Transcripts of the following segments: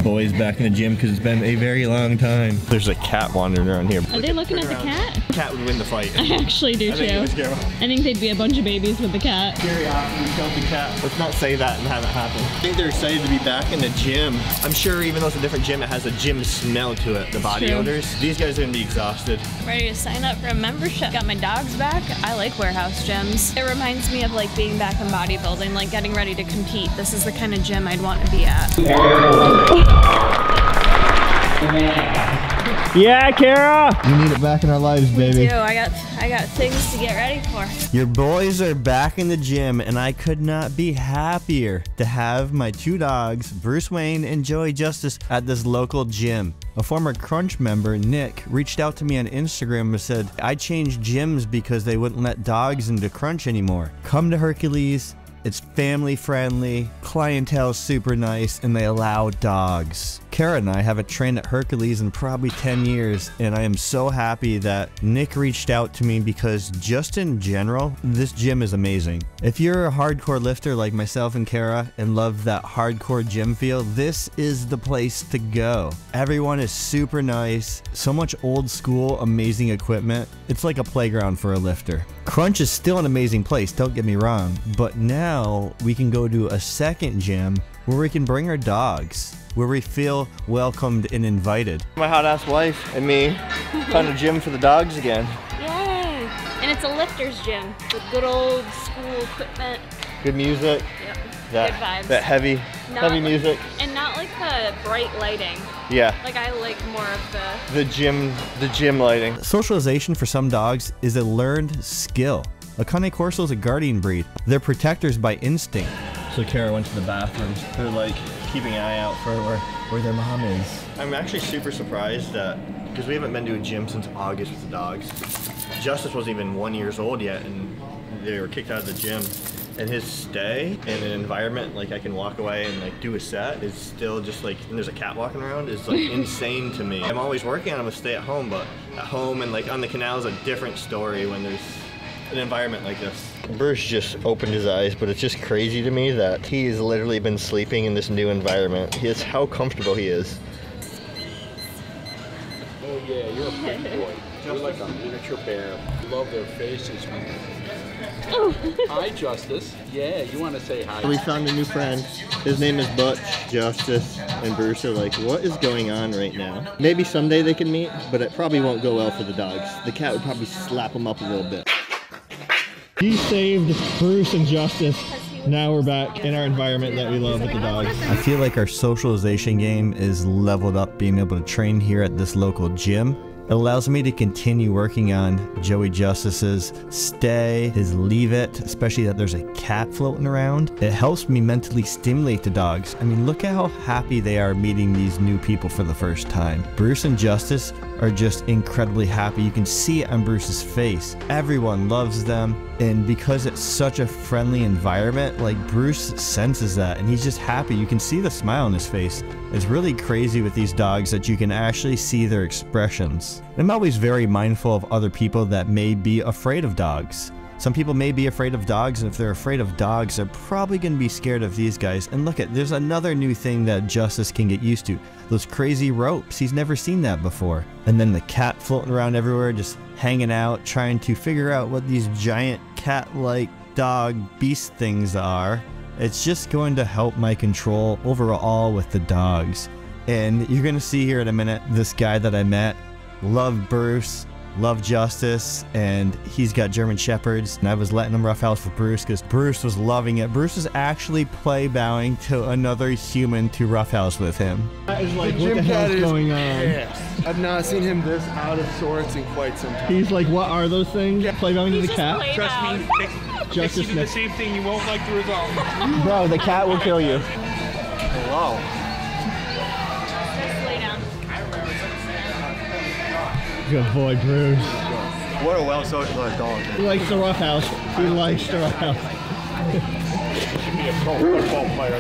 Boys back in the gym because it's been a very long time. There's a cat wandering around here. Are they looking at the cat? The cat would win the fight. I actually do too. I think they'd be a bunch of babies with the cat. Curiosity killed the cat. Let's not say that and have it happen. I think they're excited to be back in the gym. I'm sure even though it's a different gym, it has a gym smell to it, the body odors. These guys are gonna be exhausted. Ready to sign up for a membership. Got my dogs back. I like warehouse gyms. It reminds me of like being back in bodybuilding, like getting ready to compete. This is the kind of gym I'd want to be at. Yeah, Kara! We need it back in our lives, baby. We do. I got things to get ready for. Your boys are back in the gym, and I could not be happier to have my two dogs, Bruce Wayne and Joey Justice, at this local gym. A former Crunch member, Nick, reached out to me on Instagram and said, I changed gyms because they wouldn't let dogs into Crunch anymore. Come to Hercules. It's family friendly, clientele super nice, and they allow dogs. Kara and I haven't trained at Hercules in probably 10 years, and I am so happy that Nick reached out to me because just in general, this gym is amazing. If you're a hardcore lifter like myself and Kara and love that hardcore gym feel, this is the place to go. Everyone is super nice, so much old school, amazing equipment. It's like a playground for a lifter. Crunch is still an amazing place, don't get me wrong, but now we can go to a second gym where we can bring our dogs, where we feel welcomed and invited. My hot ass wife and me found a gym for the dogs again. Yay! And it's a lifter's gym with good old school equipment. Good music. Yep. Good vibes. That heavy music. And not like the bright lighting. Yeah. Like I like more of the gym lighting. Socialization for some dogs is a learned skill. A Cane Corso is a guardian breed. They're protectors by instinct. So Kara went to the bathrooms. They're like keeping an eye out for where their mom is. I'm actually super surprised that, because we haven't been to a gym since August with the dogs. Justice wasn't even 1 year old yet, and they were kicked out of the gym. And his stay in an environment like I can walk away and like do a set is still just like, and there's a cat walking around, is like insane to me. I'm always working on him to stay at home, but at home and like on the canal is a different story when there's an environment like this. Bruce just opened his eyes, but it's just crazy to me that he has literally been sleeping in this new environment. It's how comfortable he is. Oh yeah, you're a pretty boy. You're like a miniature bear. Love their faces. Hi, Justice. Yeah, you want to say hi? We found a new friend. His name is Butch. Justice and Bruce are like, what is going on right now? Maybe someday they can meet, but it probably won't go well for the dogs. The cat would probably slap them up a little bit. He saved Bruce and Justice. Now we're back in our environment that we love with the dogs. I feel like our socialization game is leveled up being able to train here at this local gym. It allows me to continue working on Joey Justice's stay, his leave it, especially that there's a cat floating around. It helps me mentally stimulate the dogs. I mean, look at how happy they are meeting these new people for the first time. Bruce and Justice are just incredibly happy. You can see it on Bruce's face. Everyone loves them, and because it's such a friendly environment, like Bruce senses that and he's just happy. You can see the smile on his face. It's really crazy with these dogs that you can actually see their expressions. I'm always very mindful of other people that may be afraid of dogs. Some people may be afraid of dogs, and if they're afraid of dogs, they're probably going to be scared of these guys. And look at, there's another new thing that Justice can get used to. Those crazy ropes. He's never seen that before. And then the cat floating around everywhere, just hanging out, trying to figure out what these giant cat-like dog beast things are. It's just going to help my control overall with the dogs. And you're going to see here in a minute, this guy that I met, loved Bruce, loved Justice, and he's got German Shepherds, and I was letting him roughhouse with Bruce because Bruce was loving it. Bruce was actually play bowing to another human to roughhouse with him. That is like, what the hell's going on? Yes. I've not seen him this out of sorts in quite some time. He's like, what are those things? Yeah. Play bowing to the cat? Trust me, Justice the same thing, you won't like the result. Bro, the cat will kill you. Hello. Just lay down. Good boy, Bruce. What a well-socialized dog. He likes the roughhouse. He likes the roughhouse. Should be a pro football player.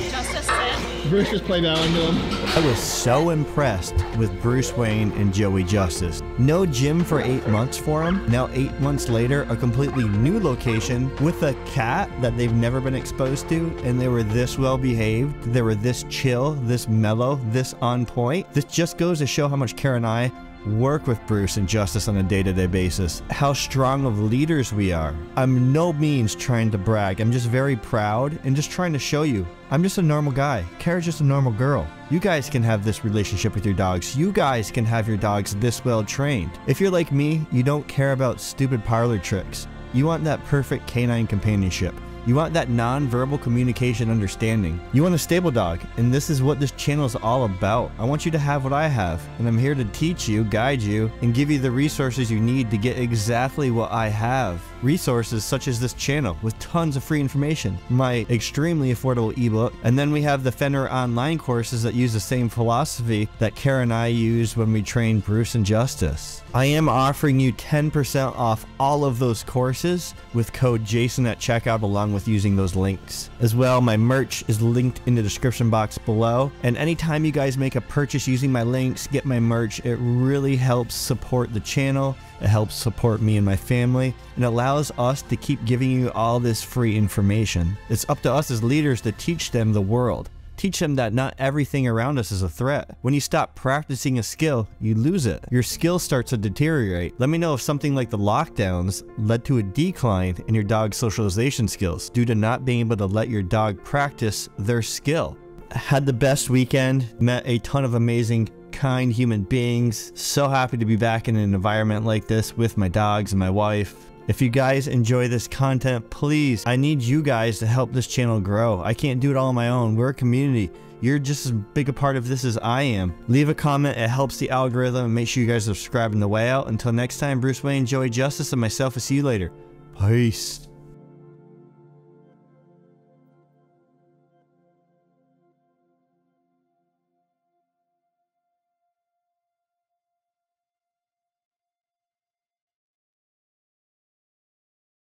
Justice sit. Bruce just play bowing to him. I was so impressed with Bruce Wayne and Joey Justice. No gym for 8 months for them. Now 8 months later, a completely new location with a cat that they've never been exposed to, and they were this well behaved, they were this chill, this mellow, this on point. This just goes to show how much Kara and I work with Bruce and Justice on a day-to-day basis, how strong of leaders we are. I'm no means trying to brag. I'm just very proud and just trying to show you I'm just a normal guy. Kara's just a normal girl. You guys can have this relationship with your dogs. You guys can have your dogs this well trained. If you're like me, you don't care about stupid parlor tricks. You want that perfect canine companionship. You want that non-verbal communication understanding. You want a stable dog, and this is what this channel is all about. I want you to have what I have, and I'm here to teach you, guide you, and give you the resources you need to get exactly what I have. Resources such as this channel with tons of free information, my extremely affordable ebook, and then we have the Fenrir online courses that use the same philosophy that Kara and I use when we train Bruce and Justice. I am offering you 10% off all of those courses with code Jason at checkout, along with using those links. As well, my merch is linked in the description box below, and anytime you guys make a purchase using my links, get my merch, it really helps support the channel. It helps support me and my family, and allows us to keep giving you all this free information. It's up to us as leaders to teach them the world. Teach them that not everything around us is a threat. When you stop practicing a skill, you lose it. Your skill starts to deteriorate. Let me know if something like the lockdowns led to a decline in your dog's socialization skills due to not being able to let your dog practice their skill. Had the best weekend, met a ton of amazing kind human beings. So happy to be back in an environment like this with my dogs and my wife. If you guys enjoy this content, please, I need you guys to help this channel grow. I can't do it all on my own. We're a community. You're just as big a part of this as I am. Leave a comment. It helps the algorithm, and make sure you guys subscribe on the way out. Until next time, Bruce Wayne, Joey Justice, and myself will see you later. Peace.